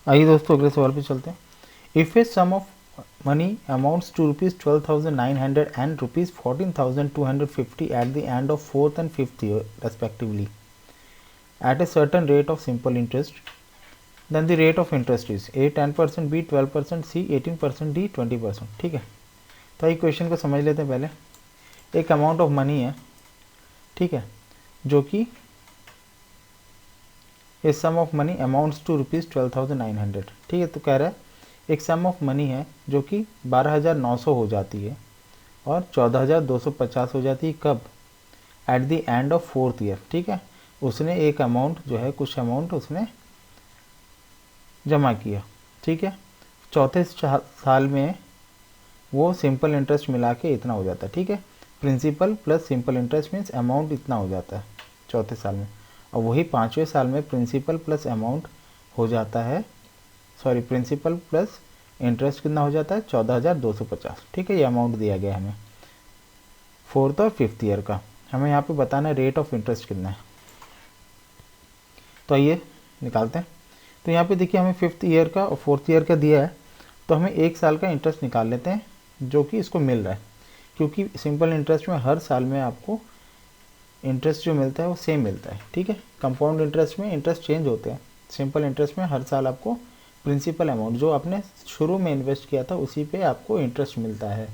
आइए दोस्तों अगले सवाल पे चलते हैं। If a sum of money amounts to ₹12,900 and ₹14,250 at the end of fourth and fifth year respectively at a certain rate of simple interest, then the rate of interest is A 10%, B 12%, C 18%, D 20%। ठीक है, तो ये question को समझ लेते हैं। पहले एक अमाउंट ऑफ मनी है, ठीक है, जो कि ए sum of money amounts to ₹12,900। ठीक है, तो कह रहा है एक सम ऑफ मनी है जो कि 12,900 हो जाती है और 14,250 हो जाती है। कब? Eight the end of fourth year. ठीक है, उसने एक अमाउंट जो है, कुछ अमाउंट उसने जमा किया। ठीक है, चौथे साल में वो सिंपल इंटरेस्ट मिला के इतना हो जाता है। ठीक है, principal plus simple interest means amount इतना हो जाता है चौथे साल में, और वही पाँचवें साल में प्रिंसिपल प्लस अमाउंट हो जाता है, सॉरी प्रिंसिपल प्लस इंटरेस्ट कितना हो जाता है? 14,250। ठीक है, ये अमाउंट दिया गया है हमें फोर्थ और फिफ्थ ईयर का। हमें यहाँ पे बताना है रेट ऑफ इंटरेस्ट कितना है, तो आइए निकालते हैं। तो यहाँ पे देखिए हमें फिफ्थ ईयर का और फोर्थ ईयर का दिया है, तो हमें एक साल का इंटरेस्ट निकाल लेते हैं जो कि इसको मिल रहा है, क्योंकि सिंपल इंटरेस्ट में हर साल में आपको इंटरेस्ट जो मिलता है वो सेम मिलता है। ठीक है, कंपाउंड इंटरेस्ट में इंटरेस्ट चेंज होते हैं, सिंपल इंटरेस्ट में हर साल आपको प्रिंसिपल अमाउंट जो आपने शुरू में इन्वेस्ट किया था उसी पे आपको इंटरेस्ट मिलता है।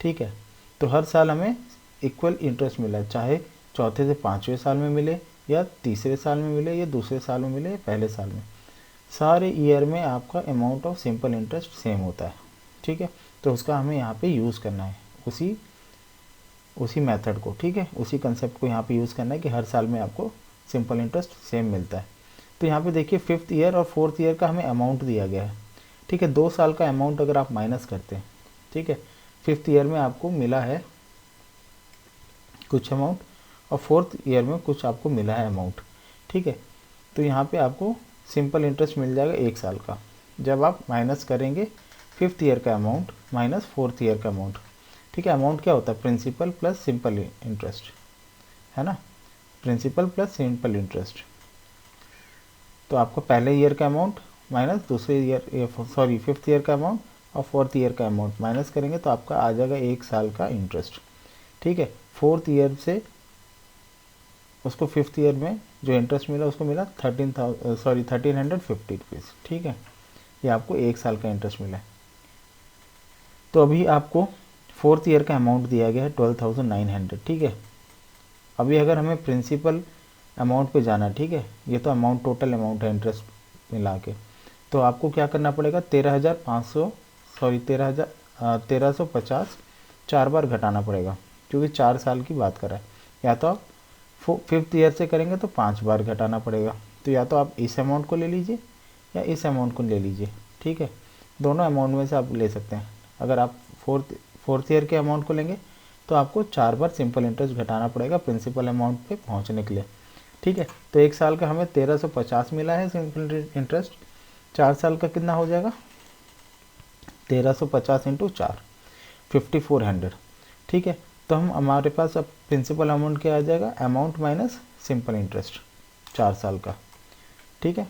ठीक है, तो हर साल हमें इक्वल इंटरेस्ट मिला है, चाहे चौथे से पाँचवें साल में मिले या तीसरे साल में मिले या दूसरे साल में मिले या पहले साल में, सारे ईयर में आपका amount of simple interest same होता है। ठीक है, तो उसका हमें यहाँ पे यूज़ करना है, उसी मेथड को। ठीक है, उसी कंसेप्ट को यहाँ पे यूज़ करना है कि हर साल में आपको सिंपल इंटरेस्ट सेम मिलता है। तो यहाँ पे देखिए फिफ्थ ईयर और फोर्थ ईयर का हमें अमाउंट दिया गया है। ठीक है, 2 साल का अमाउंट अगर आप माइनस करते हैं, ठीक है, फिफ्थ ईयर में आपको मिला है कुछ अमाउंट और फोर्थ ईयर में कुछ आपको मिला है अमाउंट। ठीक है, तो यहाँ पे आपको सिंपल इंटरेस्ट मिल जाएगा 1 साल का, जब आप माइनस करेंगे फिफ्थ ईयर का अमाउंट माइनस फोर्थ ईयर का अमाउंट। ठीक है, अमाउंट क्या होता है? प्रिंसिपल प्लस सिंपल इंटरेस्ट, है ना, प्रिंसिपल प्लस सिंपल इंटरेस्ट। तो आपको पहले ईयर का अमाउंट माइनस दूसरे ईयर, सॉरी फिफ्थ ईयर का अमाउंट और फोर्थ ईयर का अमाउंट माइनस करेंगे तो आपका आ जाएगा 1 साल का इंटरेस्ट। ठीक है, फोर्थ ईयर से उसको फिफ्थ ईयर में जो इंटरेस्ट मिला उसको मिला 1350 रुपीज़। ठीक है, ये आपको 1 साल का इंटरेस्ट मिला है। तो अभी आपको फोर्थ ईयर का अमाउंट दिया गया है 12,900। ठीक है, अभी अगर हमें प्रिंसिपल अमाउंट पे जाना, ठीक है, ये तो अमाउंट टोटल अमाउंट है इंटरेस्ट मिला के, तो आपको क्या करना पड़ेगा? 13,50 4 बार घटाना पड़ेगा, क्योंकि 4 साल की बात कर रहा है। या तो आप फिफ्थ ईयर से करेंगे तो 5 बार घटाना पड़ेगा, तो या तो आप इस अमाउंट को ले लीजिए या इस अमाउंट को ले लीजिए। ठीक है, दोनों अमाउंट में से आप ले सकते हैं। अगर आप फोर्थ ईयर के अमाउंट को लेंगे तो आपको 4 बार सिंपल इंटरेस्ट घटाना पड़ेगा प्रिंसिपल अमाउंट पे पहुंचने के लिए। ठीक है, तो 1 साल का हमें 1350 मिला है सिंपल इंटरेस्ट, 4 साल का कितना हो जाएगा? 1350 इंटू 4 5400। ठीक है, तो हम हमारे पास अब प्रिंसिपल अमाउंट क्या आ जाएगा? अमाउंट माइनस सिंपल इंटरेस्ट 4 साल का। ठीक है,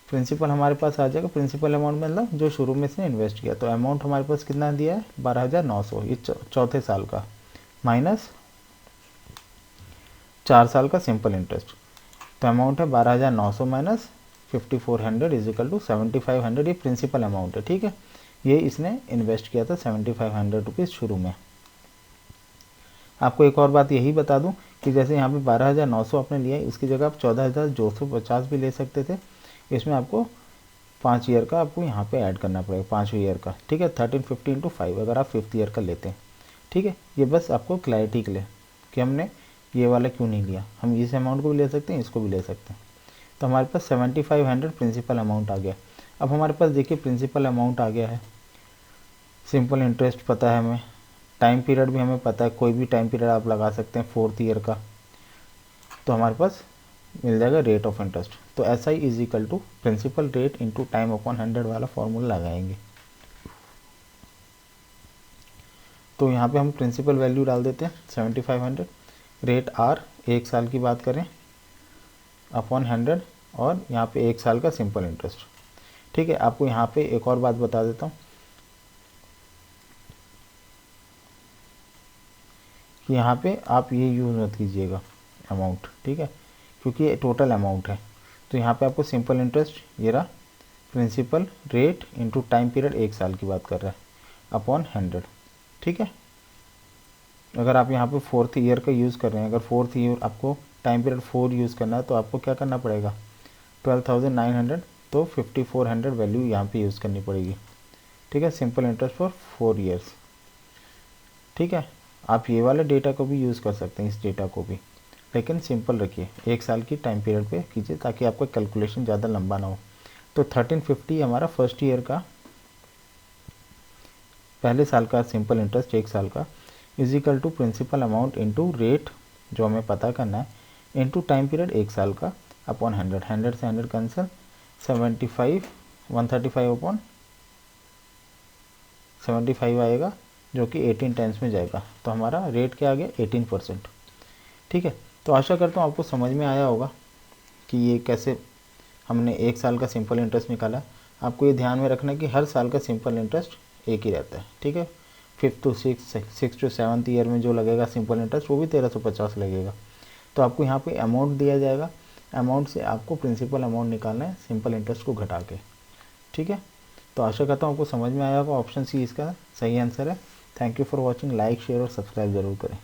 प्रिंसिपल हमारे पास आ जाएगा, प्रिंसिपल अमाउंट मतलब जो शुरू में इसने इन्वेस्ट किया, तो अमाउंट हमारे पास कितना दिया है? 12,900, ये चौथे साल का, माइनस 4 साल का सिंपल इंटरेस्ट। तो अमाउंट है 12,900 माइनस 5400 इज इक्वल टू 7,500। ये प्रिंसिपल अमाउंट है। ठीक है, ये इसने इन्वेस्ट किया था 7,500 रुपीज़ शुरू में। आपको एक और बात यही बता दूं कि जैसे यहाँ पे 12,900 आपने लिया है, इसकी जगह आप 14,250 भी ले सकते थे। इसमें आपको 5 ईयर का आपको यहाँ पे ऐड करना पड़ेगा, 5वें ईयर का। ठीक है, 1350 इंटू 5 अगर आप फिफ्थ ईयर का लेते हैं। ठीक है, ये बस आपको क्लैरिटी के लिए कि हमने ये वाला क्यों नहीं लिया, हम इस अमाउंट को भी ले सकते हैं, इसको भी ले सकते हैं। तो हमारे पास 7,500 प्रिंसिपल अमाउंट आ गया। अब हमारे पास देखिए प्रिंसिपल अमाउंट आ गया है, सिंपल इंटरेस्ट पता है हमें, टाइम पीरियड भी हमें पता है, कोई भी टाइम पीरियड आप लगा सकते हैं फोर्थ ईयर का। तो हमारे पास मिल जाएगा रेट ऑफ इंटरेस्ट। तो S I is equal to principal rate into time upon 100 वाला फॉर्मूला लगाएंगे। तो यहाँ पे हम प्रिंसिपल वैल्यू डाल देते हैं 7,500, रेट आर 1 साल की बात करें अपॉन 100, और यहाँ पे 1 साल का सिंपल इंटरेस्ट। ठीक है। आपको यहाँ पे एक और बात बता देता हूँ कि यहाँ पे आप ये यूज़ मत कीजिएगा अमाउंट, ठीक है, क्योंकि ये टोटल अमाउंट है। तो यहाँ पे आपको सिंपल इंटरेस्ट, ये रहा, principal rate into time period, 1 साल की बात कर रहा है, अपॉन 100, ठीक है। अगर आप यहाँ पे 4th ईयर का यूज़ कर रहे हैं, अगर 4th ईयर आपको टाइम पीरियड 4 यूज़ करना है, तो आपको क्या करना पड़ेगा, 12,900, तो 5400 वैल्यू यहाँ पे यूज़ करनी पड़ेगी, ठीक है। सिंपल इंटरेस्ट फॉर 4 ईयर्स, ठीक है। आप ये वाले डेटा को भी यूज़ कर सकते हैं, इस डेटा को भी, लेकिन सिंपल रखिए, 1 साल की टाइम पीरियड पे कीजिए ताकि आपका कैलकुलेशन ज़्यादा लंबा ना हो। तो 1350 हमारा फर्स्ट ईयर का, पहले साल का सिंपल इंटरेस्ट 1 साल का, is equal to principal amount into rate जो हमें पता करना है, इंटू टाइम पीरियड 1 साल का, अपॉन 100, 100 से 100 कैंसिल, 75, 135 अपॉन 75 आएगा, जो कि 18 टाइम्स में जाएगा। तो हमारा रेट क्या आ गया, 18%, ठीक है। तो आशा करता हूँ आपको समझ में आया होगा कि ये कैसे हमने 1 साल का सिंपल इंटरेस्ट निकाला। आपको ये ध्यान में रखना है कि हर साल का सिंपल इंटरेस्ट एक ही रहता है, ठीक है। 5th to 6th to 7th year में जो लगेगा सिंपल इंटरेस्ट, वो भी 1350 लगेगा। तो आपको यहाँ पे अमाउंट दिया जाएगा, अमाउंट से आपको प्रिंसिपल अमाउंट निकालना है सिंपल इंटरेस्ट को घटा के, ठीक है। तो आशा करता हूँ आपको समझ में आया होगा, ऑप्शन सी इसका सही आंसर है। Thank you for watching, like share और सब्सक्राइब जरूर करें।